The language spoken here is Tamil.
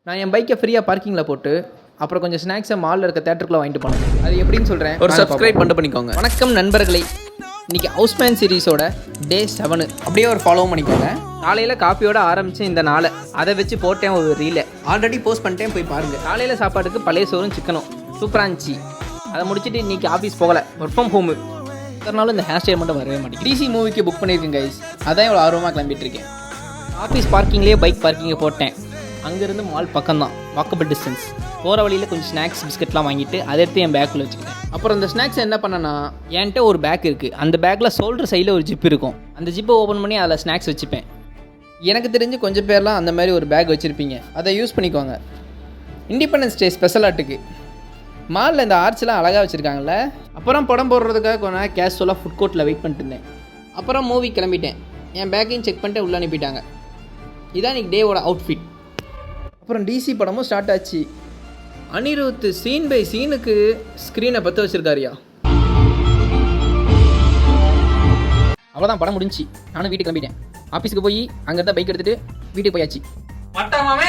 நான் என் பைக்கை ஃப்ரீயாக பார்க்கிங்கில் போட்டு அப்புறம் கொஞ்சம் ஸ்நாக்ஸை மாலில் இருக்க தேட்டருக்குள்ளே வாங்கிட்டு போனேன். அது எப்படின்னு சொல்கிறேன். ஒரு சப்ஸ்கிரைப் பண்ணிக்கோங்க. வணக்கம் நண்பர்களே, இன்றைக்கி ஹவுஸ்மேன் சீரிஸோட டே 7 அப்படியே ஒரு ஃபாலோ பண்ணிக்கோங்க. காலையில் காப்பியோட ஆரம்பித்து இந்த நாளை அதை வச்சு போட்டேன் ஒரு ரீலை. ஆல்ரெடி போஸ்ட் பண்ணிட்டேன், போய் பாருங்கள். காலையில் சாப்பாட்டுக்கு பழைய சோறும் சிக்கனும் சூப்பராக இருந்துச்சு. அதை முடிச்சுட்டு இன்றைக்கி ஆஃபீஸ் போகலை, ஒர்க் ஃப்ரம் ஹோமு. நாளும் இந்த ஹேர் ஸ்டைல் மட்டும் வரவே மாட்டேங்குது. டிசி மூவிக்கு புக் பண்ணியிருக்கேன் கைஸ், அதான் இவ்வளோ ஆர்வமாக கிளம்பிட்டு இருக்கேன். ஆஃபீஸ் பார்க்கிங்லேயே பைக் பார்க்கிங்கை போட்டேன். அங்கேருந்து மால் பக்கம்தான், வாக்கபிள் டிஸ்டன்ஸ். போகிற வழியில் கொஞ்சம் ஸ்நாக்ஸ் பிஸ்கெட்லாம் வாங்கிட்டு அதை எடுத்து என் பேக்கில் வச்சுக்கிட்டேன். அப்புறம் இந்த ஸ்நாக்ஸ் என்ன பண்ணேன்னா, என்கிட்ட ஒரு பேக் இருக்குது. அந்த பேக்கில் ஷோல்டர் சைடில் ஒரு ஜிப் இருக்கும். அந்த ஜிப்பை ஓப்பன் பண்ணி அதில் ஸ்நாக்ஸ் வச்சுப்பேன். எனக்கு தெரிஞ்சு கொஞ்சம் பேர்லாம் அந்த மாதிரி ஒரு பேக் வச்சுருப்பீங்க, அதை யூஸ் பண்ணிக்கோங்க. இண்டிபெண்டன்ஸ் டே ஸ்பெஷல் ஆட்டுக்கு மாலில் இந்த ஆர்ச்லாம் அழகாக வச்சுருக்காங்கல்ல. அப்புறம் படம் போடுறதுக்காக கொஞ்ச நேரம் கேஷுவலாக ஃபுட் கோர்ட்டில் வெயிட் பண்ணிட்டு இருந்தேன். அப்புறம் மூவி கிளம்பிட்டேன். என் பேக்கையும் செக் பண்ணிட்டு உள்ளே அனுப்பிட்டாங்க. இதான் இன்றைக்கி டேவோட அவுட்ஃபிட். அப்புறம் டிசி படமும் ஸ்டார்ட் ஆச்சு. அனிருத் சீன் பை சீனுக்கு ஸ்க்ரீனை பற்ற வச்சுருக்காரியா. அவ்வளோதான், படம் முடிஞ்சு நானும் வீட்டுக்கு கிளம்பிட்டேன். ஆஃபீஸுக்கு போய் அங்கே தான் பைக் எடுத்துகிட்டு வீட்டுக்கு போயாச்சு. மட்டமாவே